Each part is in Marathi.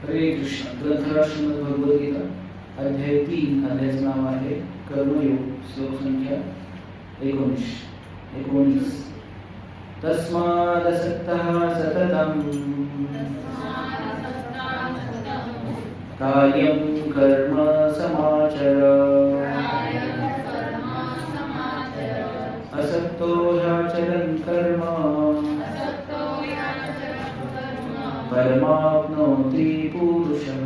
हरे कृष्ण. ग्रंथराज श्रीमद भगवद्गीता अध्याय 3. अध्यायाचं नाव आहे कर्मयोग. श्लोक संख्या 19. तस्मादसक्तः सततं कार्यं कर्म समाचर असक्तो ह्याचरन् कर्म परमाप्नोति पुरुषः.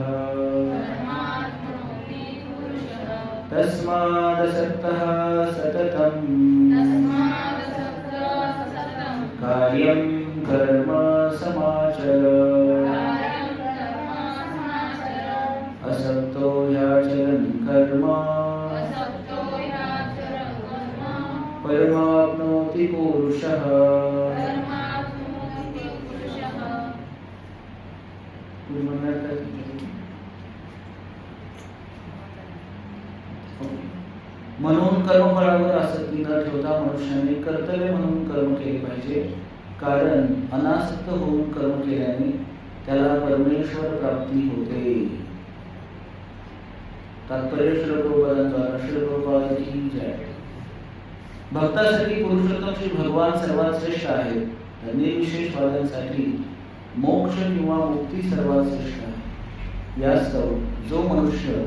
तस्मादसक्तः सततं कार्यं कर्म समाचर असक्तो ह्याचरन् कर्म परमाप्नोति पुरुषः. म्हणून कर्मफळावर आसक्ती न ठेवता मनुष्याने कर्तव्य म्हणून कर्म केले पाहिजे, कारण अनासक्त होऊन कर्म केल्याने त्याला परमेश्वर प्राप्ती होते. तात्पर्य श्री प्रभुपादांद्वारा. श्री प्रभुपाद की जय. भक्तासाठी पुरुषोत्तम श्री भगवान सर्वात श्रेष्ठ आहेत. निर्विशेष वाद्यांसाठी मोक्ष किंवा मुक्ती सर्वात श्रेष्ठ आहे. यास्तव जो मनुष्य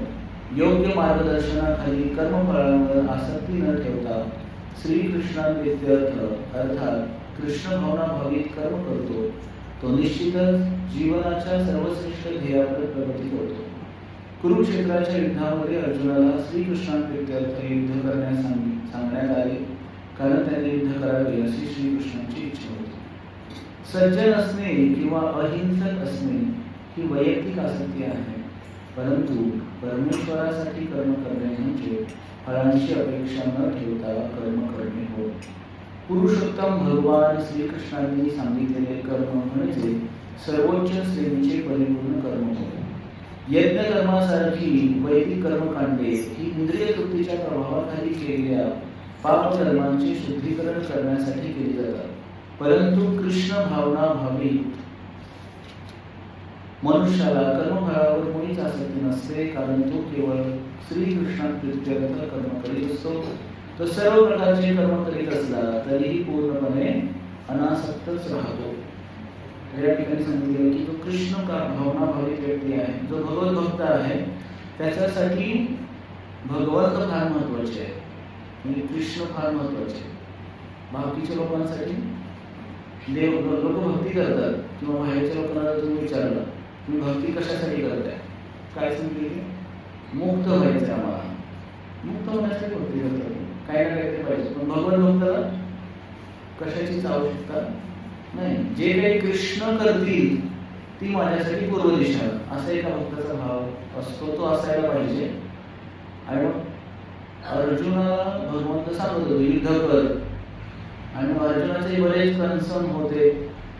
योग्य मार्गदर्शनाखाली कर्मफळांवर आसक्ती न ठेवता श्रीकृष्णांप्रीत्यर्थ अर्थात कृष्ण भावना भावित कर्म करतो, तो निश्चितच जीवनाच्या सर्वश्रेष्ठ ध्येयावर प्रगती करतो. कुरुक्षेत्राच्या युद्धामध्ये अर्जुनाला श्रीकृष्णांप्रीत्यर्थ युद्ध करण्यास सांगण्यात आले, कारण त्याने युद्ध करावे अशी श्रीकृष्णांची इच्छा होती. सज्जन असणे किंवा अहिंसक असणे ही वैयक्तिक आसक्ती आहे, परंतु परमेश्वरासाठी कर्म करणे म्हणजे फळांची अपेक्षा न ठेवता कर्म करणे होय. पुरुषोत्तम भगवान श्रीकृष्णांनी सांगितलेले कर्म म्हणजे सर्वोच्च श्रेणीचे परिपूर्ण कर्म होय. यज्ञ कर्मासारखी वैदिक कर्मकांडे ही इंद्रिय तृप्तीच्या प्रभावाखाली केलेल्या पाप कर्मांचे शुद्धीकरण करण्यासाठी केली जातात, परंतु कृष्ण भावना भावित मनुष्याला कर्मफळावर कोणीच आसक्ती नसते, कारण तो केवळ श्रीकृष्णांप्रीत्यर्थ कर्म करीत असतो. तो सर्व प्रकारचे कर्म करीत असला तरीही पूर्णपणे अनासक्तच राहतो. या ठिकाणी सांगितले की तो कृष्ण भावना भावित व्यक्ती आहे, जो भगवत भक्त आहे, त्याच्यासाठी भगवंत फार महत्वाचे आहे, म्हणजे कृष्ण फार महत्वाचे. बाकीच्या लोकांसाठी देव लोक भक्ती करतात, किंवा बाहेरच्या लोकांना तुम्ही विचारलं तुम्ही भक्ती कशासाठी करताय, काय सांगितले? मुक्त व्हायचं आम्हाला. मुक्त होण्यासाठी भक्ती करतात, काय ना काय पाहिजे. पण भगवत भक्ताला कशाचीच आवश्यकता नाही. जे काही कृष्ण करतील ती माझ्यासाठी पूर्व दिशा, असा एका भक्ताचा भाव असतो, तो असायला पाहिजे. आणि मग अर्जुनाला भगवंत सांगत होते युद्ध कर, आणि अर्जुनाचे बरेच कन्सर्न होते,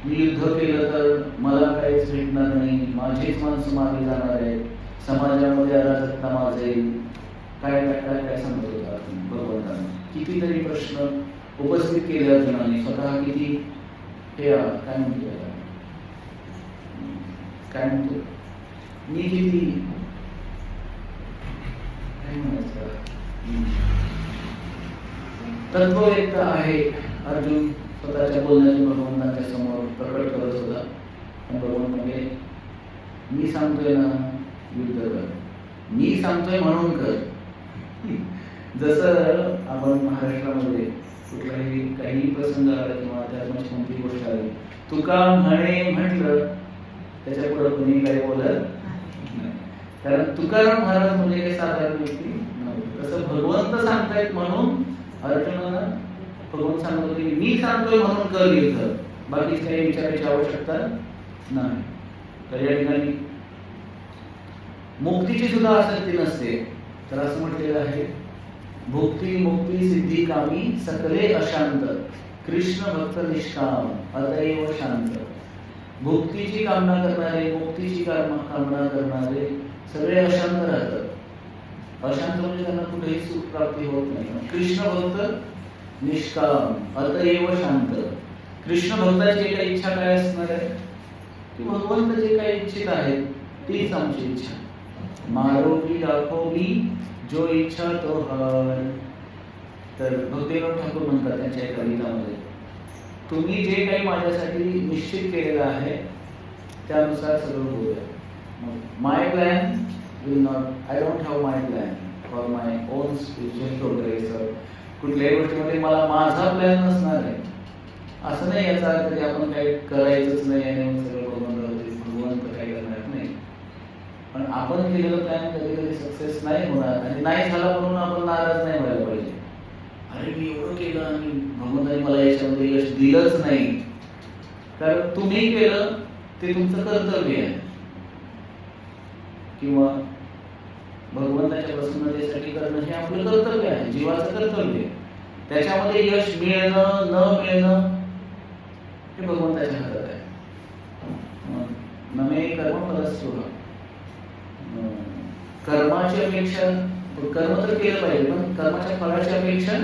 मी युद्ध केलं तर मला काहीच भेटणार नाही, माझीच माणसं मारली जाणार आहे, समाजामध्ये अराजकता माजेल, काय काय काय काय सांगत होता भगवंतांना. कितीतरी प्रश्न उपस्थित केले अर्जुनाने, स्वतः किती हे काय म्हणतो मी किती काय म्हणायचं तत्ववेत्ता आहे. अर्जुन स्वतःच्या बोलण्यातून भगवंतांच्या समोर प्रकट करत होता. भगवंत म्हणजे मी सांगतोय ना युद्ध कर, मी सांगतोय म्हणून कर. जसं आपण महाराष्ट्रामध्ये कुठलाही काही प्रसंग आला किंवा त्यात कोणती गोष्ट आली, तुका म्हणे म्हटलं त्याच्या पुढे कोणी काही बोलत नाही, कारण तुकाराम महाराज म्हणजे काही साधारण व्यक्ती नव्हते. तसं भगवंत सांगतायत म्हणून अर्जुनाला भगवंत सांगत होते की मी सांगतोय म्हणून कर युद्ध, बाकीच काही विचारायची आवश्यकता नाही. तर या ठिकाणी मुक्तीची सुद्धा आसक्ती नसते. तर असं म्हटलेलं आहे, भुक्ती मुक्ती सिद्धी कामी सकले अशांत, कृष्ण भक्त निष्काम अतएव शांत. भुक्तीची कामना करणारे, मुक्तीची कामना करणारे सगळे अशांत राहतात. अशांत म्हणजे त्यांना कुठेही सुख प्राप्ती होत नाही. कृष्ण भक्त निष्काम अतएव शांत. कृष्ण भक्ताची एक इच्छा काय असणार आहे की भगवंत जे काही इच्छित आहेत तीच आमची इच्छा. मारो की दाखवली जो इच्छा तो हर. तर भक्तिविनोद ठाकूर म्हणतात त्यांच्या एका गीतामध्ये, तुम्ही जे काही माझ्यासाठी निश्चित केलेलं आहे त्यानुसार सगळं होऊया. My plan will not, I don't have my plan for my own spiritual progress. कुठल्याही गोष्टीमध्ये मला माझा प्लॅन नसणार आहे असं नाही. याचा अर्थ की आपण काही करायचंच नाही आणि सगळं भगवंत काही करणार नाही. पण आपण केलेलं प्लॅन कधी कधी सक्सेस नाही होणार आणि नाही झाला म्हणून आपण नाराज नाही व्हायला पाहिजे. अरे मी एवढं केलं आणि भगवंताने मला याच्यामध्ये यश दिलंच नाही. कारण तुम्ही केलं ते तुमचं कर्तव्य आहे किंवा भगवंताच्या प्रसन्नतेसाठी करणं हे आपलं कर्तव्य आहे, जीवाचं कर्तव्य आहे. त्याच्यामध्ये यश मिळणं न मिळणं हे भगवंताच्या हातात आहे. नमे कर्मफलस्पृह. कर्माची अपेक्षा, कर्म तर केलं पाहिजे पण कर्माच्या फळाची अपेक्षा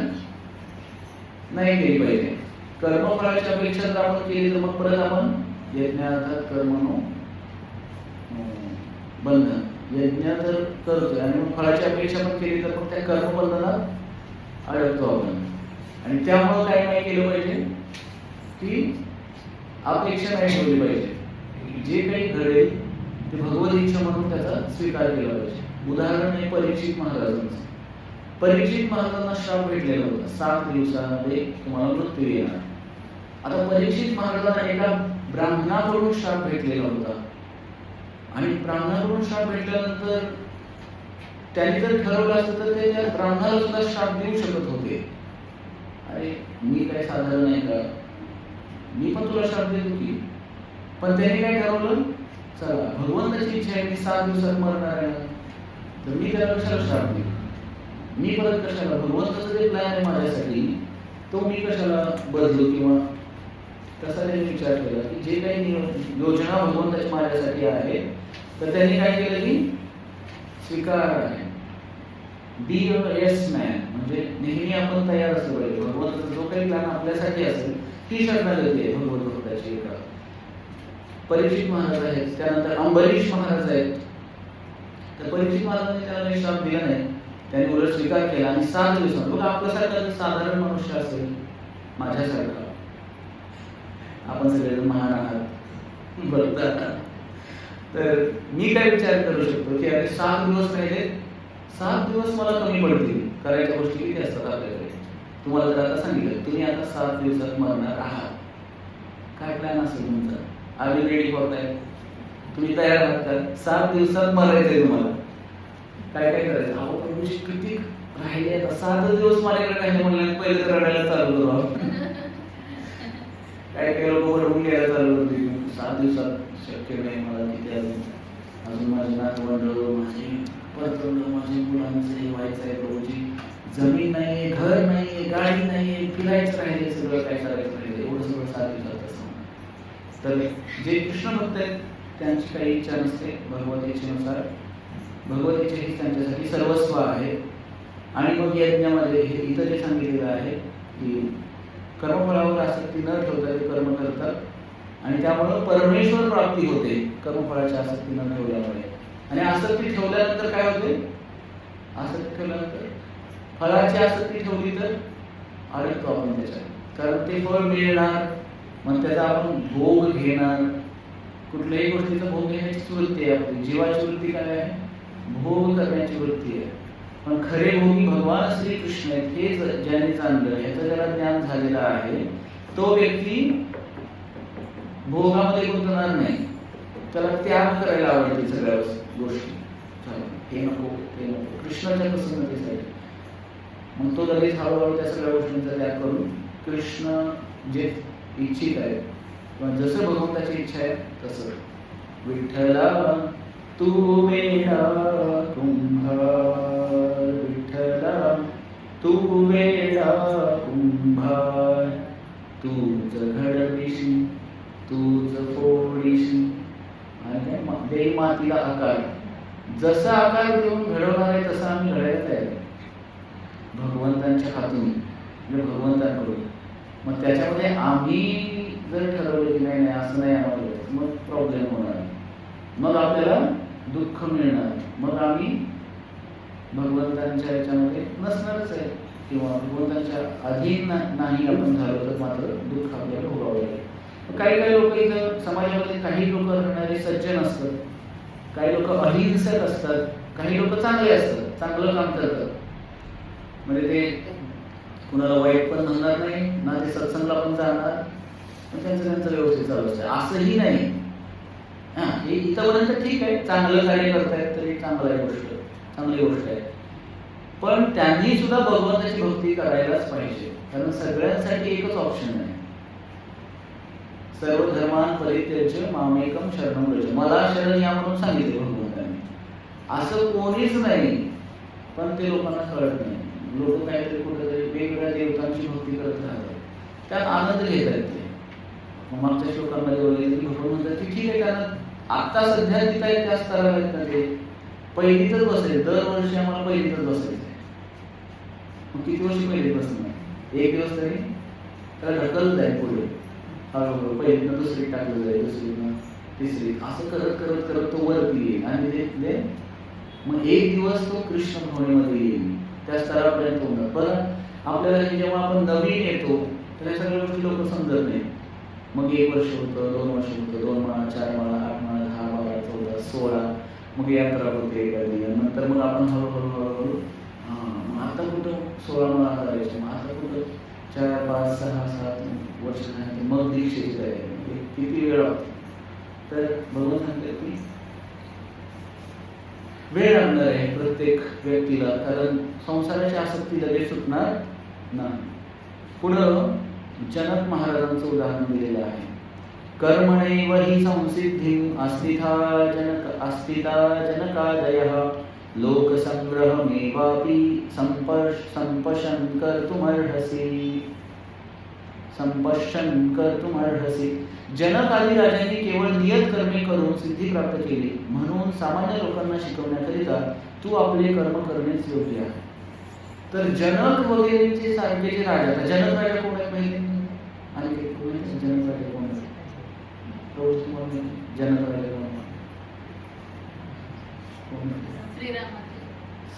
नाही केली पाहिजे. कर्मफळाची अपेक्षा जर आपण केली तर मग परत आपण यज्ञार्थात कर्मनो बंधन, यज्ञ तर करतोय आणि मग फळाची अपेक्षा पण केली तर मग त्या कर्मबंधनात अडकतो आपण. आणि त्यामुळं काय नाही केलं पाहिजे की अपेक्षा नाही ठेवली पाहिजे. जे काही घडेल ते भगवत इच्छा म्हणून त्याचा स्वीकार केला पाहिजे. उदाहरण आहे परीक्षित महाराजांचं. परीक्षित महाराजांना श्राप भेटलेला होता, 7 दिवसांमध्ये तुम्हाला मृत्यू येणार. आता परीक्षित महाराजांना एका ब्राह्मणाकडून श्राप भेटलेला होता आणि ब्राह्मणाकडून श्राप भेटल्यानंतर त्यांनी जर ठरवलं असतं तर ते त्या ब्राह्मणाला सुद्धा श्राप देऊ शकत होते. अरे मी काय साधारण नाही का, मी पण तुला श्राप देतो की. पण त्यांनी काय ठरवलं, चला भगवंताची इच्छा आहे मी 7 दिवसात मरणार आहे तर मी त्याला कशाला श्राप देऊ, मी परत कशाला, भगवंताचा जे प्लॅन आहे माझ्यासाठी तो मी कशाला बदलू. किंवा तसा त्यांनी विचार केला की जे काही योजना भगवंताची माझ्यासाठी आहे तर त्यांनी काय केलं की स्वीकार आहे. बी येस मॅन, म्हणजे नेहमी आपण तयार असलं पाहिजे. भगवंताचा जो काही प्लॅन आपल्यासाठी असेल ही शरणागती आहे भगवंत भक्ताची. एका परीक्षित महाराज आहेत, त्यानंतर अंबरीश महाराज आहेत. तर परीक्षित महाराजांनी त्याला काही श्राप दिला नाही, त्यांनी उलट स्वीकार केला आणि 7 दिवसात, बघा आपल्यासारखा साधारण मनुष्य असेल, माझ्यासारखा, आपण सगळेजण महान आहात बरोबर, तर मी काय विचार करू शकतो की अरे 7 दिवस राहिले, 7 दिवस मला कमी पडतील, करायच्या गोष्टी किती असतात आपल्याकडे. तुम्हाला जर आता सांगितलं तुम्ही आता 7 दिवसात मरणार आहात, काय प्लॅन असेल तुमचा, are you ready for that, तुम्ही तयार आहात का? 7 दिवसात मरायचंय तुम्हाला, काय काय करायचं. अहो पण किती राहिले आता 7 दिवस माझ्याकडे काही म्हणलं, पहिले तर रडायला चालू करू. काय काय लोक रडून घ्यायला चालू करते, 7 दिवसात शक्य नाही मला, किती अजून माझे नातवंड, माझे परतवंड, माझे मुलांचे व्हायचं आहे, प्रभूची जमीन नाही, घर नाही, गाडी नाही, फिरायचं राहिले, सगळं काय करायचं राहिले, एवढं सगळं 7 दिवसात असं. तर जे कृष्ण भक्त आहेत त्यांची काही इच्छा नसते, भगवत इच्छेनुसार भगवत इच्छा ही त्यांच्यासाठी सर्वस्व आहे. आणि मग यज्ञामध्ये हे इथं जे सांगितलेलं आहे की कर्मफळावर आसक्ती न ठेवता ते कर्म करतात आणि त्यामुळं परमेश्वर प्राप्ती होते कर्मफळाची आसक्ती न ठेवल्यामुळे. आणि आसक्ती ठेवल्यानंतर काय होते, आसक्ती ठेवल्यानंतर फळाची आसक्ती ठेवली तर अडकतो आपण त्याच्यात, कारण ते फळ मिळणार, मग त्याचा आपण भोग घेणार. कुठल्याही गोष्टीचा भोग घेण्याची वृत्ती आहे आपली, जीवाची वृत्ती काय आहे, भोग करण्याची वृत्ती आहे. पण खरे भोगी भगवान श्रीकृष्ण आहेत हे ज्याने जाणलं, ह्याचं ज्याला ज्ञान झालेलं आहे, तो व्यक्ती भोगामध्ये गुंतणार नाही, त्याला त्याग करायला आवडते सगळ्या गोष्टी. हे नको ते नको, कृष्णाच्या प्रसन्नतेसाठी. मग तो लगेच हळूहळू त्या सगळ्या गोष्टींचा त्याग करून कृष्ण जे इच्छित आहे किंवा जसं भगवंताची इच्छा आहे तसं. विठ्ठला तू वेडा कुंभार, विठ्ठला तू वेडा कुंभार, तूच घडविशी तूच फोडीशी. आणि काय देई मातीला आकार, जसा आकार देऊन घडवणार आहे तसा आम्ही घडायचं आहे भगवंतांच्या हातून, म्हणजे भगवंतांकडून. मग त्याच्यामध्ये आम्ही जर ठरवलं की नाही नाही असं नाही आम्हाला, मग प्रॉब्लेम होणार. मग आपल्याला दुःख मिळणार, मग आम्ही भगवंतांच्या याच्यामध्ये नसणारच आहे किंवा भगवंतांच्या अधीन नाही आपण झालो तर मात्र दुःख आपल्याला भोगावं लागेल. काही काही लोक इथं समाजामध्ये काही लोक राहणारे सज्जन असतात, काही लोक अहिंसक असतात, काही लोक चांगले असतात, चांगलं काम करतात. म्हणजे ते कुणाला वाईट पण म्हणणार नाही ना, ते सत्संगला पण जाणार, पण त्यांचं व्यवस्थित चालू असतं. असंही नाही. हे इथंपर्यंत ठीक आहे, चांगलं कार्य करतायत तरी चांगली गोष्ट आहे. पण त्यांनी सुद्धा भगवंताची भक्ती करायलाच पाहिजे, कारण सगळ्यांसाठी एकच ऑप्शन आहे, सर्व धर्मान परित्यज्य मामेकम शरणं व्रज. मला शरण या म्हणून सांगितले भगवंतांनी. असं कोणीच नाही, पण ते लोकांना कळत नाही. लोक काहीतरी कुठेतरी वेगवेगळ्या देवतांची भक्ती करत राहतात, त्यात आनंद घेत आहेत ते. मागच्या श्लोकांमध्ये वगैरे भगवान म्हणतात की ठीक आहे, कारण आता सध्या तिथं आहे त्या स्तरावर आहेत ना, ते पहिलीतच बसायचे. दरवर्षी आम्हाला पहिलीतच बसायचं. मग किती वर्षी पहिलीत बसणार? एक दिवस तरी त्याला ढकलत जाईल पुढे, हळूहळू पहिलीतनं दुसरीत टाकलं जाईल, दुसरीतनं तिसरीत, असं करत करत करत तो वरती येईल आणि ते मग एक दिवस तो कृष्ण भवनीमध्ये येईल, त्या स्तरापर्यंत होणार. पण आपल्याला जेव्हा आपण नवीन येतो तर या सगळ्या गोष्टी लोक समजत नाही. मग 1 वर्ष होतं, 2 वर्ष होतं, 2 माळा, 4 माळा, 8 माळा, 10, 12, 14, 16, मग यात्रा होते एखादी. नंतर मग आपण हळूहळू आता कुठं 16 माळा करायचे, मग आता कुठं 4, 5, 6, 7 वर्ष झाले, मग दीक्षेची तयारी. किती वेळ लागतो. तर भगवान सांगतात की वेळ लागणार आहे प्रत्येक व्यक्तीला, कारण संसाराची आसक्ती लगेच सुटणार नाही. पुढं जनक महाराजांचं उदाहरण दिलेलं आहे. कर्मणैव हि संसिद्धिं अस्थिता जनकादयः लोकसंग्रहमेवापि संपश्यन् कर्तुमर्हसि. जनक आदी राजांनी केवळ नियत कर्मे करून सिद्धी प्राप्त केली, म्हणून सामान्य लोकांना शिकवण्याकरिता तू आपले कर्म करणेच योग्य आहे. तर जनक वगैरेचे सारखे जे राजा, जनक राजा कोण आहेत माहिती? आणि जनक राजा कोण आहेत? जनक राजा कोण?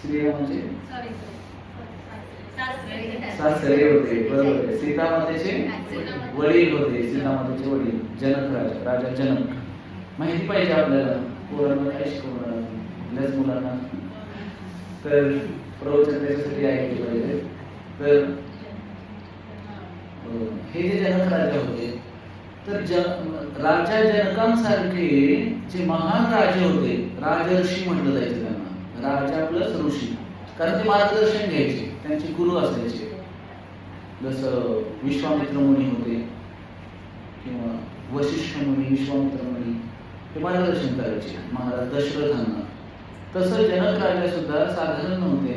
श्रीरामाचे सासरे होते, बरोबर आहे. सीतामातेचे वडील होते, सीतामातेचे वडील जनक राजा जनक. माहिती पाहिजे आपल्याला, पोरांना काय शिकवणार आपल्याच मुलांना, तर प्रवचन त्याच्यासाठी ऐकले पाहिजे. तर हे जे जनक राजा होते, तर राजा जनकांसारखे जे महान राजे होते, राजर्षी म्हटलं जायचं त्यांना, राजा प्लस ऋषी, कारण ते मार्गदर्शन घ्यायचे, त्यांचे गुरु असायचे. जसं विश्वामित्र मुनी होते किंवा वशिष्ठ मुनी, विश्वामित्र मुनी, ते मार्गदर्शन करायचे महाराज दशरथांना. तसं जनक राजा सुद्धा साधारण नव्हते,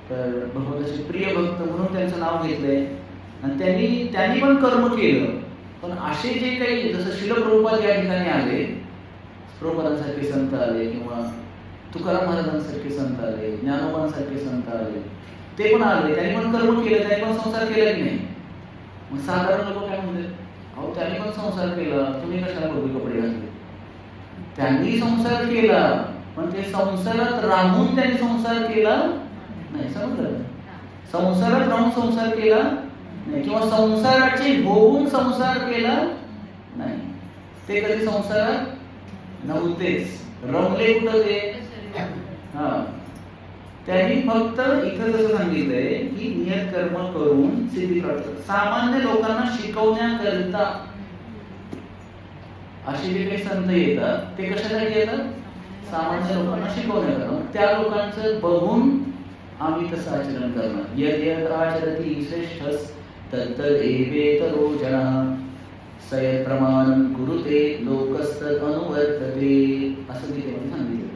तर भगवंताचे प्रिय भक्त म्हणून त्यांचं नाव घेतलंय. आणि त्यांनी पण कर्म केलं. पण असे जे काही, जसं शिल प्रभुपाद या ठिकाणी आले, प्रभुपादांसारखे संत आले किंवा तुकाराम महाराजांसारखे संत आले, ज्ञानोबांसारखे संत आले, ते पण आले, त्यांनी पण कर्म केलं, त्यांनी पण संसार केला की नाही. मग साधारण लोक काय म्हणतात, अहो त्यांनी पण संसार केला, तुम्ही कशाला भगवे कपडे घातले? त्यांनी संसार केला, पण ते संसारात राहून त्यांनी संसार केला नाही. समजलं? संसारात राहून संसार केला नाही, किंवा संसाराचे होऊन संसार केला नाही. ते कधी संसारात नव्हतेच, रमले कुठं ते. त्यांनी फक्त इथं जसं सांगितलंय की नियत कर्म करून सिद्धी प्राप्त, सामान्य लोकांना शिकवण्याकरिता असे जे काही संत येतात ते कशासाठी येतात? सामान्य लोकांना शिकवण्याकरिता. त्या लोकांचं बघून आम्ही तसं आचरण करणार. यद यद आचरति श्रेष्ठस् तत्तदेवेतरो जनः सयत् प्रमाणं कुरुते लोकस्तत् अनुवर्तते, असं तिथे सांगितलं.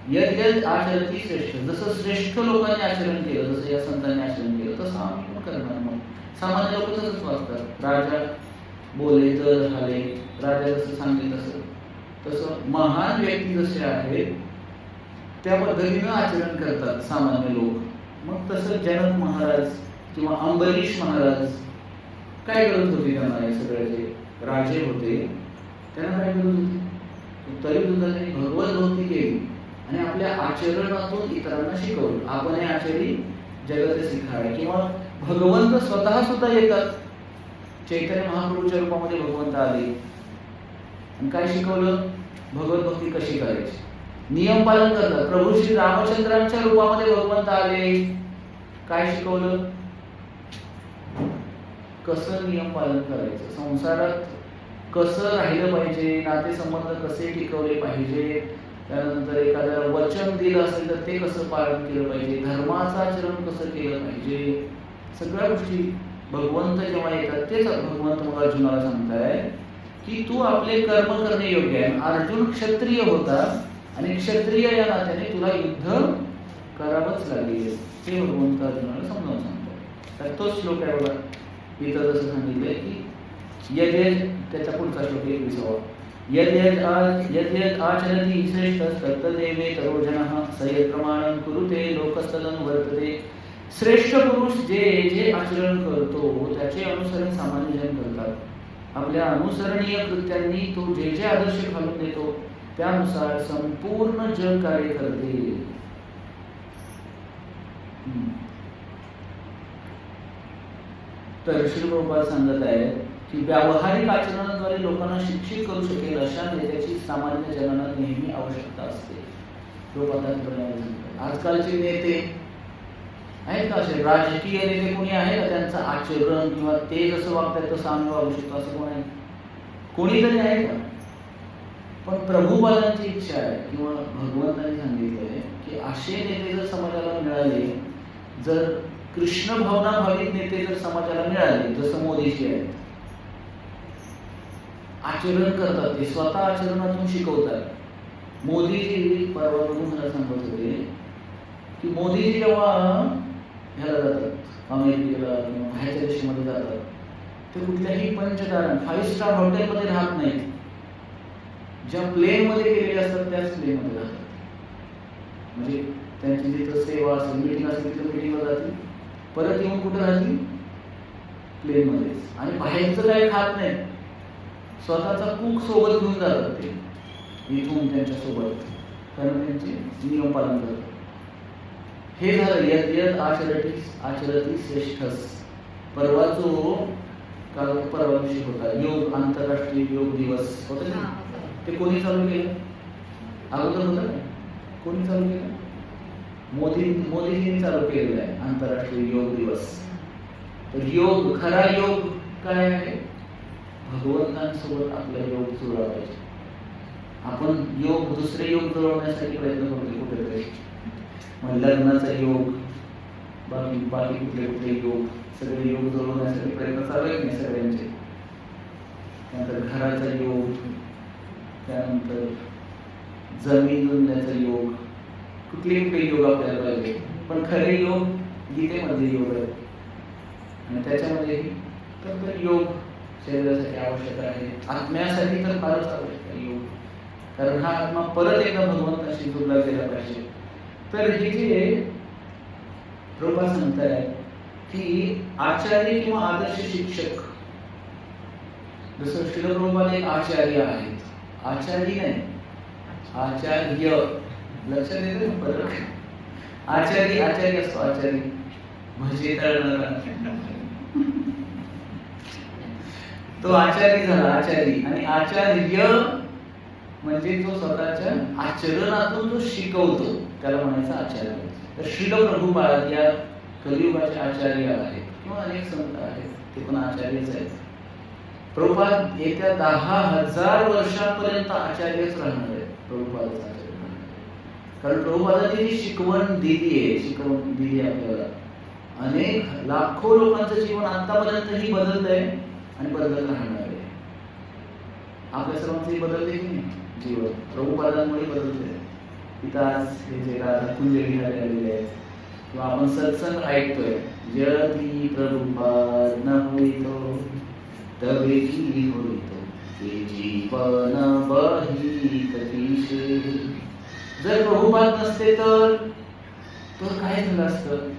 यद यद आचरति श्रेष्ठ, जसं श्रेष्ठ लोकांनी आचरण केलं, जसं या संतांनी आचरण केलं, तसं आम्ही पण करणार. मग सामान्य लोक तसंच वागतात. राजा बोले तर झाले, राजा जसं सांगेल तसं महान व्यक्ती जसे आहेत त्या पद्धतीनं आचरण करतात सामान्य लोक. मग तसं जनक महाराज किंवा अंबरीश महाराज काय करत होते? त्यांना हे सगळे जे राजे होते त्यांना काय करत होते? तरी सुद्धा त्यांनी भगवत भक्ती केली आणि आपल्या आचरणातून इतरांना शिकवलं. आपण हे आचरी जगत सिखावे. किंवा भगवंत स्वतः सुद्धा येतात. चैतन्य महाप्रभूच्या रूपामध्ये भगवंत आले आणि काय शिकवलं? भगवत भक्ती कशी करायची, नियम पालन करतात. प्रभू श्री रामचंद्रांच्या रूपामध्ये भगवंत आले, काय शिकवलं? कसं नियम पालन करायचं, संसारात कसं राहिलं पाहिजे, नातेसंबंध कसे टिकवले पाहिजे, त्यानंतर एखाद्याला वचन दिलं असेल तर ते कसं पालन केलं पाहिजे, धर्माचं आचरण कसं केलं पाहिजे, सगळ्या गोष्टी भगवंत जेव्हा येतात तेच भगवंत मग अर्जुनाला सांगताय की तू आपले कर्म करणे योग्य आहे. अर्जुन क्षत्रिय होता आणि क्षत्रिय या नात्याने तुला युद्ध करावंच लागेल, ते भगवंत अर्जुनाला समजावून सांगतात. तर तोच श्लोक आहे बघा, इथं जसं सांगितलंय की यद्यज, त्याचा पुढचा श्लोक 21वा, यद्यद आचरति श्रेष्ठस्तत्तदेवे तरोजनः स यत् प्रमाणं कुरुते लोकस्तदं वर्तते. श्रेष्ठ पुरुष जे जे आचरण करतो त्याचे अनुसरण सामान्य जन करतात. आपल्या अनुसरणीय कृत्यांनी तो जे जे आदर्श घालून देतो त्यानुसार संपूर्ण जग कार्य करते. तर श्री प्रभुपाद सांगत आहे की व्यावहारिक आचरणाद्वारे लोकांना शिक्षित करू शकेल अशा नेत्याची सामान्य जनांना नेहमी आवश्यकता असते. आजकालचे नेते आहेत का असे राजकीय नेते कोणी आहे का त्यांचं आचरण किंवा ते जसं वागतात तसं आम्ही वागू शकतो असं कोण आहे? कोणीतरी आहे का? पण प्रभुपादांची इच्छा आहे किंवा भगवंतांनी सांगितलंय की असे नेते जर समाजाला मिळाले, जर कृष्ण भावना भावित नेते जर समाजाला मिळाले, जसं मोदीजी आहेत, आचरण करतात, ते स्वतः आचरणातून शिकवतात. मोदीजी परवा बघून मला सांगत होते की मोदीजी जेव्हा ह्याला जातात अमेरिकेला किंवा बाहेरच्या देशामध्ये जातात, ते कुठल्याही पंचतारा 5 स्टार हॉटेलमध्ये राहत नाहीत. ज्या प्लेनमध्ये गेलेले असतात त्याच प्लेनमध्ये राहतात. म्हणजे त्यांची जिथं सेवा असेल, मीटिंग असेल तिथं मीटिंगला जातील, परत येऊन कुठं राहतील? प्लेनमध्येच. आणि बाहेरचं काही खात नाहीत, स्वतःचा कुक सोबत घेऊन जातात ते इथून त्यांच्या सोबत, कारण त्यांचे नियम पालन करतात. हे झालं यद्यद आचरति श्रेष्ठस. परवा जो काल परवा दिवशी होता योग, आंतरराष्ट्रीय योग दिवस होता ना, ते कोणी चालू केलं? अगोदर होतं ना, कोणी चालू केलं? मोदीजींनी चालू केलेला आहे आंतरराष्ट्रीय योग दिवस. तर योग, खरा योग काय आहे? भगवंतांसोबत आपला योग जुळला पाहिजे. आपण योग, दुसरे योग जुळवण्यासाठी प्रयत्न करतो कुठेतरी, मग लग्नाचा योग, बाकी कुठले योग, सगळे योग जुळवण्यासाठी प्रयत्न चालू आहेत नाही सगळ्यांचे. त्यानंतर घराचा योग, त्यानंतर जमीन जुळण्याचा योग, कुठले योग आपल्याला पाहिजे. पण खरे योग गीतेमध्ये योग आहेत आणि त्याच्यामध्ये तर योग शरीरासाठी आवश्यक आहे, आत्म्यासाठी तर फारच आवश्यक आहे योग, कारण हा आत्मा परत एकदा भगवंताशी जोडला गेला पाहिजे. तर हे जे प्रभुपाद सांगताय की आचार्य किंवा आदर्श शिक्षक, जसं श्रील प्रभुपाद एक आचार्य आहेत, आचार्य नाही आचार्य, लक्षात येते ना फरक? आचार्य असतो आचार्य, भजे तळणारा, तो आचार्य झाला आचार्य. आणि आचार्य म्हणजे जो स्वतःच्या आचरणातून जो शिकवतो त्याला म्हणायचं आचार्य. तर श्रील प्रभुपाद या कलियुगाचे आचार्य आहेत किंवा अनेक संत आहेत, ते पण आचार्यच आहेत. प्रभुपाद येत्या 10,000 वर्षापर्यंत आचार्यच राहणार आहे. प्रभुपादाचा आचार्य राहणार आहे, कारण प्रभुपादांनी जी शिकवण दिली आपल्याला, अनेक लाखो लोकांचं जीवन आतापर्यंतही बदलतंय आणि बदलत राहणार आहे. आपल्या सर्वांचंही बदलते की नाही जीवन, प्रभुपादांमुळे बदलते. तिथं आज हे जे राधा कुंज विहारी आलेले आहेत किंवा आपण सत्संग ऐकतोय, जदी प्रभुपाद न होईतो तबे की होईतो हे जीवन बहित दिशे. जर प्रभुपाद नसते तर काय झालं असतं?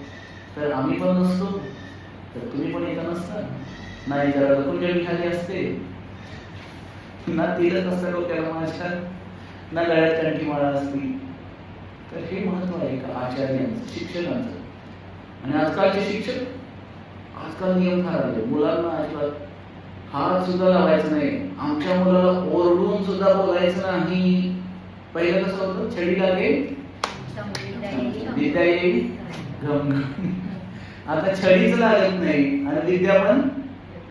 तर आम्ही पण नसतो, तर तुम्ही पण येता नसता. नाही जरा कुंज विहारी असते ना, तिलच असतं डोक्याला माझ्या, ना गळ्यात कंठीमाळा असती. तर हे महत्व आहे का आचार्यांचं, शिक्षकांचं. आणि आजकालचे शिक्षक आजकाल नियम फार आले, मुलांना अजिबात हात सुद्धा लावायचा नाही. आमच्या मुलाला ओरडून सुद्धा बोलायचं नाही. पहिलं कसं होतं, छडी लागे विद्या येईल घम. आता छडीच लागत नाही आणि विद्या पण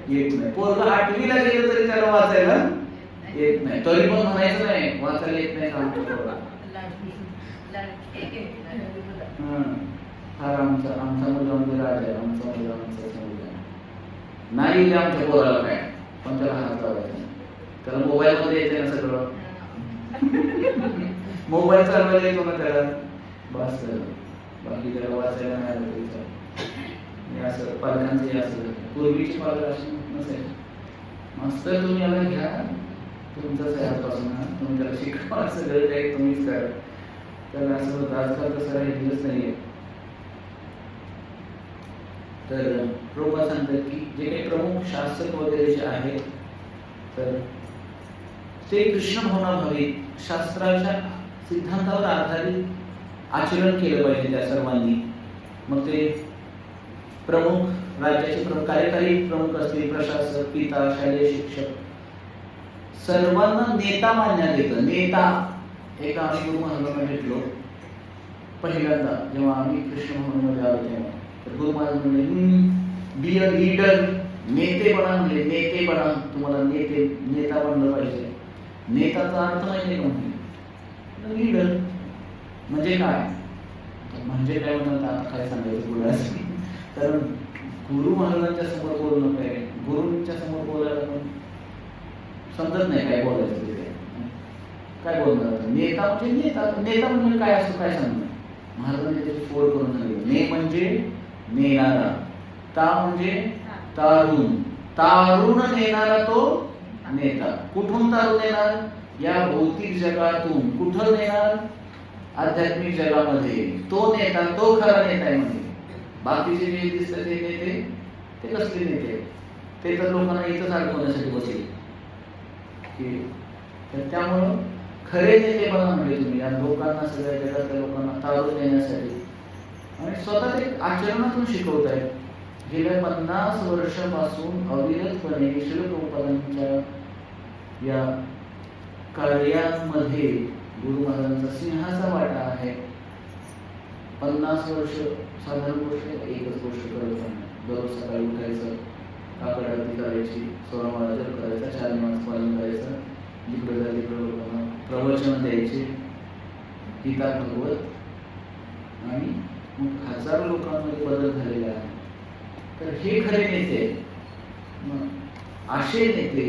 येत नाही. पोरगं 8वीला गेलं तरी त्याला वाचायला येत नाही, तरी पण म्हणायचं नाही वाचायला येत नाही सांगतो पोरगा. फार आमचा मुलगा म्हणजे राजा आहे, आमचा मुलगा नाही आमच्या पोराला काय, पण त्याला हात लावायचा नाही. त्याला मोबाईल मध्ये येते ना सगळं, मोबाईल चालवायला येतो ना त्याला, बस बाकी त्याला वाचायला नाही आलं. असं पालकांचं असं, पूर्वीचे पालक असे नसायचे, मास्तर तुम्ही याला घ्या तुमचाच आहे आजपासून, तुम्ही त्याला शिकवा, सगळं काही तुम्हीच करा. त्याला असं होतं. आजकाल तसं राहिलेलंच नाहीये. तर प्रभुपाद सांगतात की जे काही प्रमुख शासक वगैरे जे आहेत तर ते कृष्ण भावनाभावी शास्त्राच्या सिद्धांतावर आधारित आचरण केलं पाहिजे त्या सर्वांनी. मग ते प्रमुख राज्याचे कार्यकारी प्रमुख असतील, प्रशासक, पिता, शालेय शिक्षक, सर्वांना नेता मानण्यात येतं. नेता, एका आम्ही गुरु महाराजांना भेटलो पहिल्यांदा जेव्हा आम्ही कृष्ण भवनामध्ये आलो तेव्हा, तर गुरु महाराज म्हणले बी अ लीडर, नेते बना म्हणले, नेते बना, तुम्हाला नेता बनलं पाहिजे. नेताचा अर्थ माहिती का म्हणजे लीडर म्हणजे काय, म्हणजे काय म्हणतात आता काय सांगायचं पुढे. कारण गुरु महाराजांच्या समोर बोलणं काय, गुरुंच्या समोर बोलायला पण समजत नाही काय बोलायचं तिथे, काय बोलणार. नेता म्हणजे नेता म्हणजे काय असं काय सांगणार. महाराजांनी त्याची फोड करून सांगितलं. ने म्हणजे नेणारा, ता म्हणजे तारून, तारून नेणारा तो नेता. कुठून तारून येणार, या भौतिक जगातून. कुठं नेणार, आध्यात्मिक जगामध्ये. तो नेता, तो खरा नेता आहे म्हणजे. बाकीचे जे दिसतात ते नेते, ते कसले नेते, ते तर लोकांना इथंच अडकवण्यासाठी बसले. तर त्यामुळं खरे नेते बना म्हणजे तुम्ही या लोकांना, सगळ्या जगातल्या लोकांना तारून देण्यासाठी. आणि स्वतः ते आचरणातून शिकवतायत. गेल्या 50 वर्षापासून अविरतपणे श्री प्रभुपादांच्या या कार्यामध्ये गुरु महाराजांचा सिंहाचा वाटा आहे. 50 वर्ष साधारण गोष्ट, एकच गोष्ट करत नाही. दररोज सकाळी उठायचं, काकड आरती करायची, 16 माळा जप करायचा, 4 नियमांचं पालन करायचं, जिकडे जा तिकडे लोकांना प्रवचन द्यायचे, गीता भागवत, आणि मग हजारो लोकांमध्ये बदल झालेला आहे. तर हे खरे नेते. असे नेते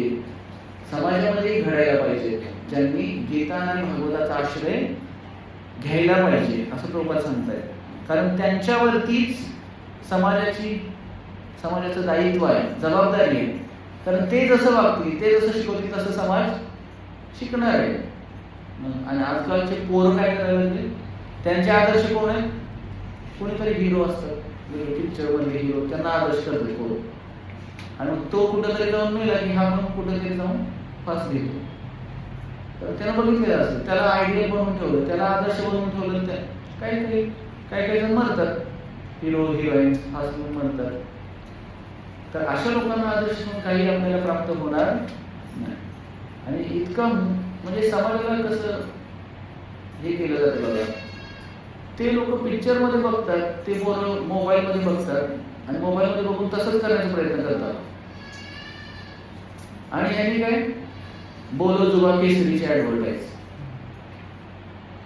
समाजामध्ये घडायला पाहिजे, ज्यांनी गीता आणि भागवताचा आश्रय घ्यायला पाहिजे असं प्रभुपाद सांगतायत. कारण त्यांच्यावरतीच समाजाचं दायित्व आहे, जबाबदारी आहे. कारण ते जसं वागतील, ते जसं शिकवतील तसं समाज शिकणार आहे. आणि आजकालचे पोरं काय करायला लागले, त्यांचे आदर्श कोण आहेत, कोणीतरी हिरो असतात, पिक्चर मधले हिरो, त्यांना आदर्श करते पोरं. आणि मग तो कुठंतरी जाऊन मिळाला की हा पण कुठंतरी जाऊन फास घेतो. तर त्यानं बघितलेलं असतं, त्याला आयडियल बनवून ठेवलं, त्याला आदर्श बनवून ठेवलं. काही जण मरतात, हिरो हिरोईन्स हाच म्हणून म्हणतात. तर अशा लोकांना आदर्श म्हणून काही आपल्याला प्राप्त होणार नाही. आणि इतकं म्हणजे समाजाला कसं हे केलं जातं बघा, ते लोक पिक्चर मध्ये बघतात, ते पोरं मोबाईल मध्ये बघतात आणि मोबाईल मध्ये बघून तसंच करण्याचा प्रयत्न करतात. आणि यांनी काय बोलो जुबा केसरीची ऍडव्हर्टाईज,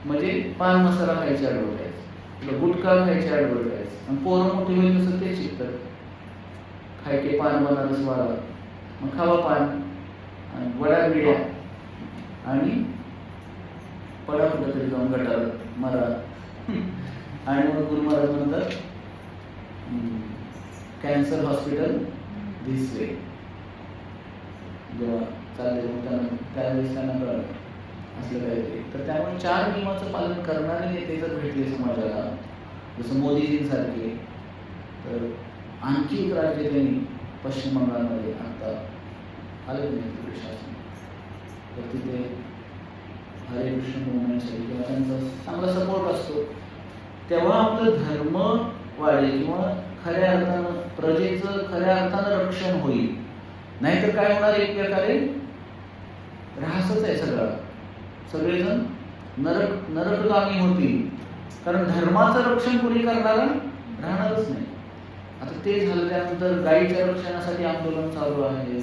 म्हणजे पान मसाला खायची ऍडव्हर्टाईज, गुटखा खायची ऍडव्हर्टाईज. आणि पोरं मोठी होईल तसं तेच शिकतात, खाय के पान बनारस वाला, मग खावा पान आणि वडा बिड्या आणि पडा कुठं तरी जाऊन गटार मरा. आणि मग गुरु महाराज म्हणतात कॅन्सर हॉस्पिटल धिस वे. जेव्हा चालले त्यांना त्यावेळेस त्यांना कळलं असलं काहीतरी. तर त्यामुळे 4 नियमाचं पालन करणारे नेते जर भेटले समाजाला, जसं मोदीजींसारखे, तर आणखी एक राज्य त्यांनी पश्चिम बंगालमध्ये आता आलं नाही तिकडे शासन, तर तिथे हरे कृष्ण मूवमेंटसाठी किंवा त्यांचा चांगला सपोर्ट असतो, तेव्हा आपलं धर्म वाढेल किंवा खऱ्या अर्थानं प्रजेचं खऱ्या अर्थानं रक्षण होईल. नाहीतर काय होणार, एक प्रकारे ऱ्हासच आहे सगळा, सगळेजण नरकगामी होतील. कारण धर्माचं रक्षण कोणी करणारा राहणारच नाही. आता ते झालं, त्यानंतर गायीच्या रक्षणासाठी आंदोलन चालू आहे.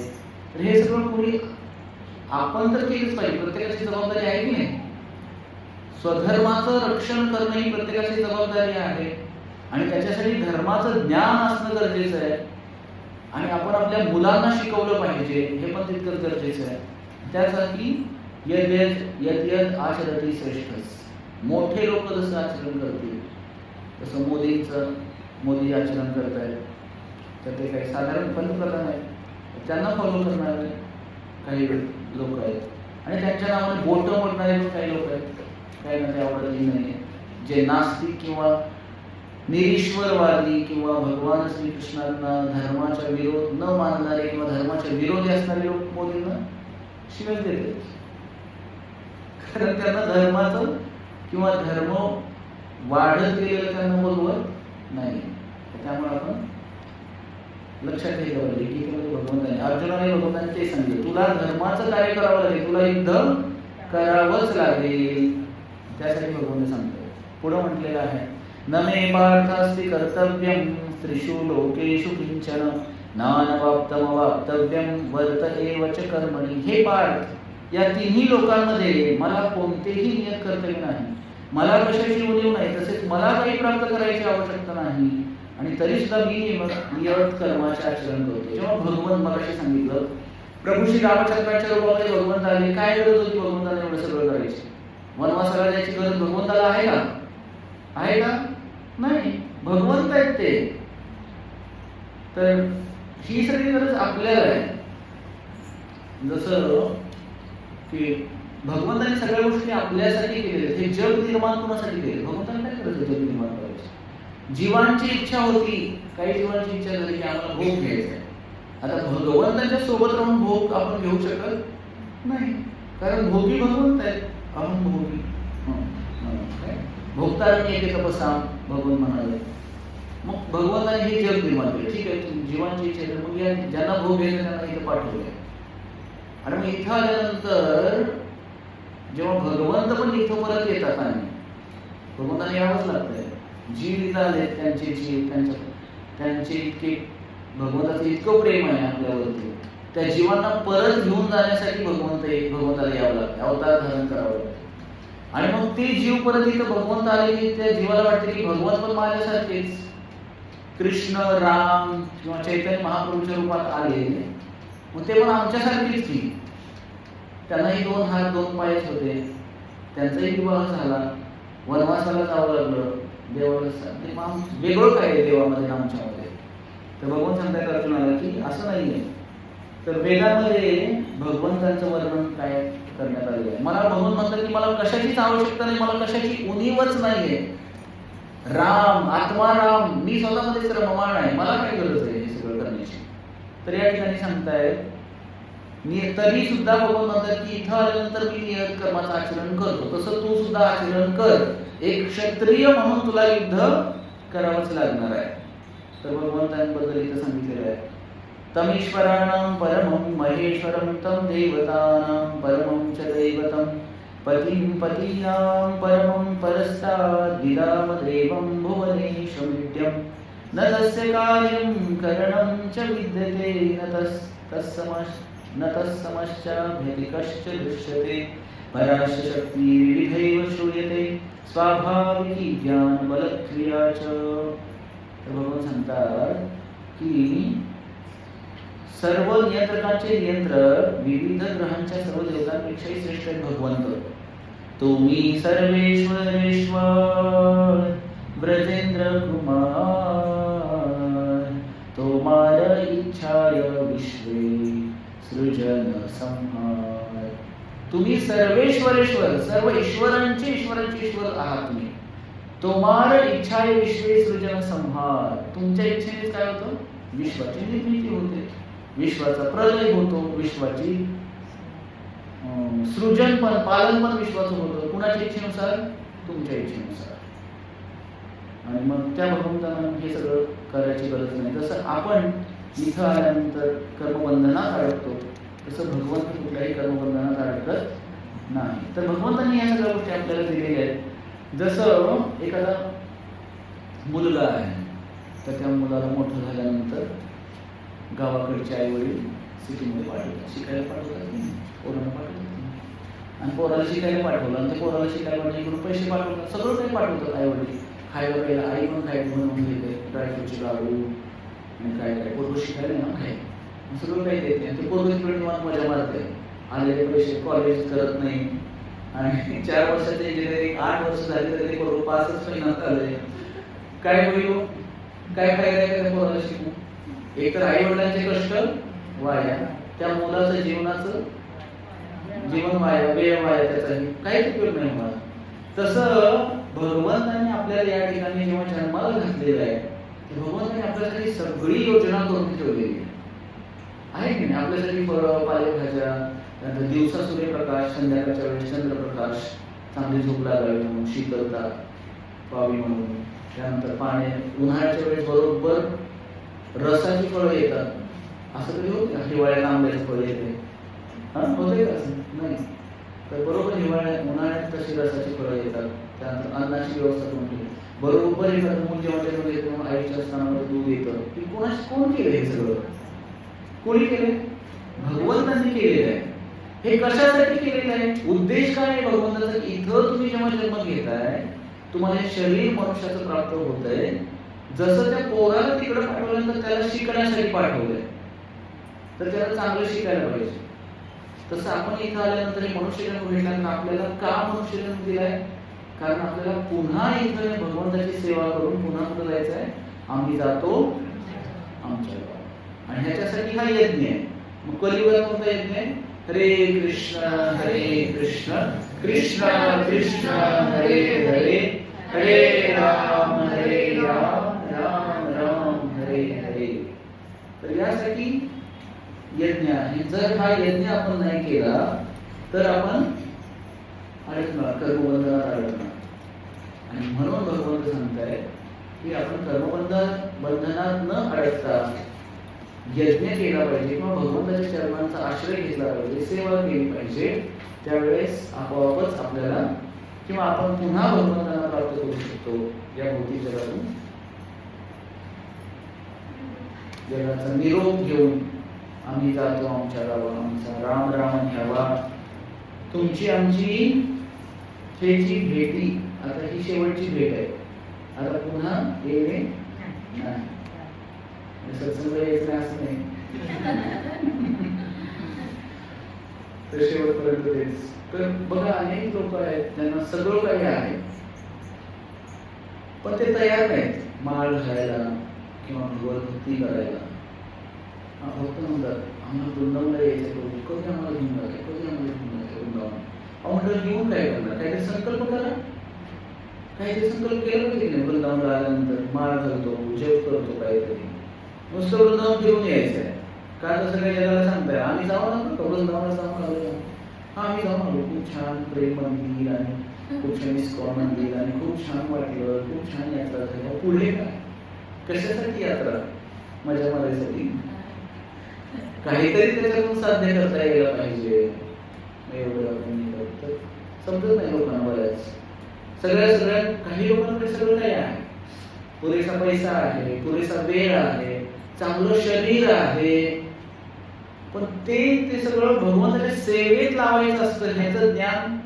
तर हे सगळं कोणी आपण तर केलंच पाहिजे, प्रत्येकाची जबाबदारी आहे की नाही. स्वधर्माचं रक्षण करणं ही प्रत्येकाची जबाबदारी आहे आणि त्याच्यासाठी धर्माचं ज्ञान असणं गरजेचं आहे आणि आपण आपल्या मुलांना शिकवलं पाहिजे, हे पण तितकंच गरजेचं आहे. त्यासाठी यद्यद आचरती श्रेष्ठच, मोठे लोक जसं आचरण करतील तसं मोदी आचरण करत आहेत. तर ते काही साधारण पंतप्रधान आहेत, त्यांना फॉलो करणारे काही लोक आहेत आणि त्यांच्या नावाने बोटं मोडणारे पण काही लोक आहेत. काही ना ते आवडतही नाही, जे नास्तिक किंवा निरीश्वरवादी किंवा भगवान श्रीकृष्णांना धर्माच्या विरोध न मानणारे किंवा धर्माच्या विरोधी असणारे लोक मोदींना शिवाय देतात. कारण त्यांना धर्माचं किंवा धर्म वाढत गेलेलं त्यांना बरोबर नाही. त्यामुळे आपण लक्षात ठेवलं पाहिजे की भगवंताने अर्जुनाने भगवंताने ते सांगितलं, तुला धर्माचं कार्य करावं लागेल, तुला युद्ध करावंच लागेल. त्यासाठी भगवंत सांगतो. पुढे म्हटलेलं आहे, न मे पार्थास्ति कर्तव्यं त्रिषु लोकेषु किंचन नानवाप्तमवाप्तव्यं वर्त एव च कर्मणि. हे पार्थ, या तिन्ही लोकांमध्ये मला कोणतेही नियत कर्तव्य नाही, मला कशाची उणीव नाही, तसेच मला काही प्राप्त करायची आवश्यकता नाही आणि तरी सुद्धा मी नियत कर्माचे आचरण करतो. जेव्हा भगवंत मगाशी सांगितलं, प्रभू श्री रामचंद्राच्या रूपामध्ये भगवंत आले, काय गरज होती भगवंताने एवढं सगळं करायची? वनवासाला जायची गरज भगवंताला आहे का? आहे का? नाही. भगवंत आहेत ते. तर ही सगळी गरज आपल्याला आहे. जसं की भगवंताने सगळ्या गोष्टी आपल्यासाठी केलेल्या. हे जग निर्माण कोणासाठी केले? भगवंताने काय करायचं जग निर्माण करायचं? जीवांची इच्छा होती, काही जीवांची इच्छा झाली की आम्हाला भोग घ्यायचा. आता भगवंताच्या सोबत राहून भोग आपण घेऊ शकत नाही, कारण भोगी भगवंत आहेत. अहम भोगी भोगतारणी एके तपसाम, भगवंत म्हणाले. मग भगवंताने हे जग निर्माण केलं. ठीक आहे, जीवांची इच्छा, मग या ज्यांना भोग घ्यायचा त्यांना इथं पाठवलंय. आणि मग इथं आल्यानंतर जेव्हा भगवंत पण इथं परत येतात आणि भगवंताने यावंच लागतंय. जीव इथं आले, त्यांचे जीव त्यांचे इतके भगवंताचं इतकं प्रेम आहे आपल्यावरती, त्या जीवांना परत घेऊन जाण्यासाठी भगवंताला यावं लागतं, अवतार धारण करावं लागतं. आणि मग ते जीव परत इथं भगवंत आले की त्या जीवाला वाटते की भगवंत पण माझ्यासारखेच, कृष्ण राम किंवा चैतन्य महाप्रभूच्या रूपात आले, मग ते पण आमच्यासारखेच की. त्यांनाही 2 हात 2 पायच होते, त्यांचाही विवाह झाला, वनवासाला जावं लागलं, देवाला वेगळं काय आहे देवामध्ये आमच्यामध्ये. तर भगवंत सांगतायत अर्जुनाला की असं नाहीये. तर वेदामध्ये भगवंतांचं वर्णन काय करण्यात आलेलं आहे. मला भगवंत म्हणतात की मला कशाचीच आवश्यकता नाही, मला कशाची उणीवच नाहीये. राम, आत्मा राम, मी स्वतःमध्येच रममाण आहे, मला काय गरज आहे हे सगळं करण्याची. तर या ठिकाणी सांगतायत तरी सुद्धा भगवंत म्हणतात की इथं आल्यानंतर मी नियत कर्माचं आचरण करतो, तसं तू सुद्धा आचरण कर. एक क्षत्रिय म्हणून तुला युद्ध करावंच लागणार आहे. तर भगवंतांबद्दल इथं सांगितलेलं आहे, तमीश्वराणां परमं महेश्वरं तं देवतानां परमं च दैवतं पतिं पतीनां परमं परस्ताद् विदामदेवं भुवनेशमिड्यं न तस्य कार्यं करणं च विद्यते न तत्समश्चाभ्यति कश्च दृश्यते पराशक्तिर्विधैव श्रूयते स्वाभाविकी ज्ञानबलक्रिया च. तर भगवान सांगतात की सर्व नियंत्रकांचे नियंत्रक विविध ग्रहांच्या सर्व देवतांपेक्षाही श्रेष्ठ आहेत भगवंत. तुम्ही सर्वेश्वरेश्वर ब्रजेंद्र कुमार तोमार इच्छाय विश्वे सृजन संहार. तुम्ही सर्वेश्वरेश्वर, सर्व ईश्वरांचे ईश्वर आहात तुम्ही. तोमार इच्छाय विश्वे सृजन संहार. तुमच्या इच्छेनेच काय होतं? विश्वाची निर्मिती होते, विश्वाचा प्रलय होतो, विश्वाची सृजन पण पालन पण विश्वाचं होतं. कुणाच्या इच्छेनुसार? तुमच्या इच्छेनुसार. आणि मग त्या भगवंतांना हे सगळं करायची गरज नाही. जसं आपण इथं आल्यानंतर कर्मबंधनात अडकतो तसं भगवंत कुठल्याही कर्मबंधनात अडकत नाही. तर भगवंतांनी या सगळ्या गोष्टी आपल्याला दिलेल्या आहेत. जसं एखादा मुलगा आहे तर त्या मुलाला मोठं झाल्यानंतर गावाकडचे आई वडील सिटीमध्ये पाठवतात, शिकायला पाठवतात, पोरांना पाठवतात. आणि पोराला शिकायला पाठवलं आणि ते पोराला शिकायला पाठवून पैसे पाठवतात, सगळं काही पाठवतात आई वडील. खायला प्यायला आई पण काय बनवून घेते, ड्रायफ्रूटचे लाडू आणि काय काय. पोरं शिकायला ना काय सगळं काही देते आणि ते पोरं तिकडे निवांत मजा मारते. आलेले पैसे कॉलेज करत नाही आणि 4 वर्षाचे इंजिनिअरिंग 8 वर्ष झाली तरी ते पोरं 5च महिन्यात आले. काय होईल? काय फायदा आहे त्या पोराला शिकू? एकतर आई वडिलांचे कष्ट वाया, त्या मुलाचं जीवन वाया, वेळ वाया, त्याचा काहीच उपयोग नाही होणार. तसं भगवंतांनी आपल्याला या ठिकाणी जेव्हा जन्माला घातलेलं आहे, भगवंतांनी आपल्यासाठी सगळी योजना करून ठेवलेली आहे की नाही. आपल्यासाठी फळं, पालेभाज्या, नंतर दिवसा सूर्यप्रकाश, संध्याकाळच्या वेळेस चंद्रप्रकाश, चांगली झोप लागावी म्हणून, शीतलता पावी म्हणून. त्यानंतर पाणी उन्हाळ्याच्या वेळेस बरोबर रसाची फळं येतात. असं कधी होत का? हिवाळ्यात आंब्याची फळं येते, होते का? असं नाही. तर बरोबर उन्हाळ्यात तशी रसाची फळं येतात. त्यानंतर अन्नाची व्यवस्था करून ठेवली. बरोबर एखादं मूल जेव्हा जन्म घेतो तेव्हा आईच्या स्थानामध्ये दूध येतं. की कोण केलं हे सगळं? कोणी केले? भगवंतांनी केलेलं आहे. हे कशासाठी केलेलं आहे? उद्देश काय आहे भगवंताचा? इथं तुम्ही जेव्हा जन्म घेताय तुम्हाला शरीर मनुष्याचं प्राप्त होतंय. जसं त्या पोराला तिकडे पाठवल्यानंतर त्याला शिकण्यासाठी पाठवलंय, तर त्याला चांगलं शिकायला पाहिजे. तसं आपण इथं आल्यानंतर हे मनुष्यजन्म भेटल्यानंतर आपल्याला का मनुष्यजन्म दिलाय? कारण आपल्याला पुन्हा इथं भगवंताची सेवा करून पुन्हा कुठं जायचं आहे? आम्ही जातो आमच्या गावात. आणि ह्याच्यासाठी हा यज्ञ आहे. मग कलियुगात कोणता यज्ञ आहे? हरे कृष्ण कृष्ण कृष्ण हरे हरे, हरे राम राम राम हरे हरे. तर यासाठी यज्ञ आहे. जर हा यज्ञ आपण नाही केला तर आपण अडकणार, कर्मबंधनात अडकणार. आणि म्हणून भगवंत सांगताय की आपण कर्मबंधनात न अडकता यज्ञ केला पाहिजे किंवा भगवंताच्या चरणांचा आश्रय घेतला पाहिजे, सेवा केली पाहिजे. त्यावेळेस आपोआपच आपल्याला किंवा आपण पुन्हा भगवंतांना प्राप्त करू शकतो. या भौतिक जगातून जगाचा निरोप घेऊन आम्ही जातो आमच्या गावाला. आमचा राम राम घ्यावा. तुमची आमची हेची भेटी आता ही शेवटची भेट आहे. आता पुन्हा येणे नाही. सत्संग यायचं नाही असं नाही. तर शेवटपर्यंत तेच. तर बघा अनेक लोक आहेत त्यांना सगळं काही आहे पण ते तयार नाहीत माळ घालायला किंवा भगवत भक्ती करायला. भक्त म्हणतात आम्हाला वृंदावनला यायचं, कधी आम्हाला घेऊन जाते, कधी आम्हाला घेऊन जाते वृंदावन. म्हटलं घेऊन काय करणार? काहीतरी संकल्प करा. काहीतरी संकल्प केला पाहिजे नाही. वृंदावनला आल्यानंतर माळ घालतो, जप करतो, काहीतरी नुसतं वृंदावन घेऊन यायचं आहे का? तसं काही जगाला सांगताय आम्ही जाऊ ना वृंदावनला जाऊन आलो. हा आम्ही जाऊन आलो, खूप छान प्रेम मंदिर आणि खूप छान इस्कॉन मंदिर आणि खूप छान वाटलं, खूप छान यात्रा झाली. पुढे काय? कशासाठी यात्रा? मजा मारायसाठी? काहीतरी त्याच्यातून साध्य करता यायला पाहिजे. एवढं समजत नाही लोकांना. बऱ्याच सगळ्या काही लोकांकडे सगळं काही आहे. पुरेसा पैसा आहे, पुरेसा वेळ आहे, चांगलं शरीर आहे, पण ते सगळं भगवंताच्या सेवेत लावायचं असतं. ह्याचं ज्ञान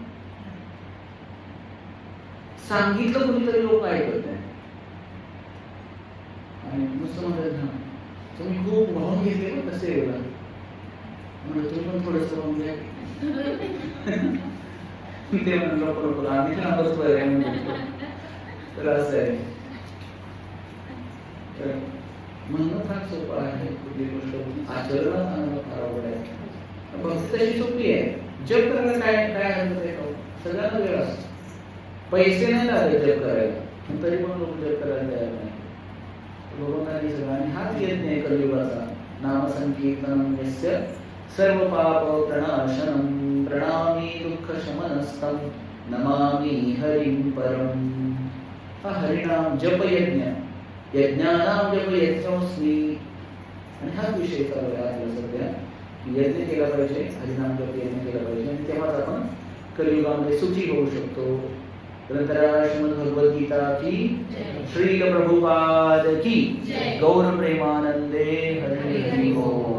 सांगितलं कुणीतरी लोक ऐकत नाही. आणि नुसतं म्हणतात तुम्ही खूप वाहून घेतले ना कसे एवढा म्हणजे तुम्ही पण थोडस वाहून घ्या. ते म्हणलं बरोबर आम्ही थांबच पर्याय. तर असं आहे. म्हणणं फार सोपं आहे. कुठली गोष्ट आचरणात आणणं फार अवघड आहे. भक्ती तशी सोपी आहे. जप करायला काय हरकत आहे? सगळ्यांना वेळ असतो. पैसे नाही लागले जप करायला तरी पण लोक जप करायला तयार नाही. भगवंतांनी सगळं. आणि हाच यज्ञ आहे कलियुगाचा. नाम संकीर्तनम यस्य सर्व पाप प्रणाशनम. प्रणमामि दुःखशमनस्तं नमामि हरिं परम. हा हरिनाम जप यज्ञ, यज्ञानाम जप यज्ञोस्मी. आणि हाच विषय चालू आहे आपला सध्या, की यज्ञ केला पाहिजे, हरिनाम जप यज्ञ केला पाहिजे, आणि तेव्हाच आपण कलियुगामध्ये सुखी होऊ शकतो. ग्रंथराज श्रीमद भगवद्गीता की, श्रील प्रभुपाद की, गौर प्रेमानंदे हरि हरि ओम.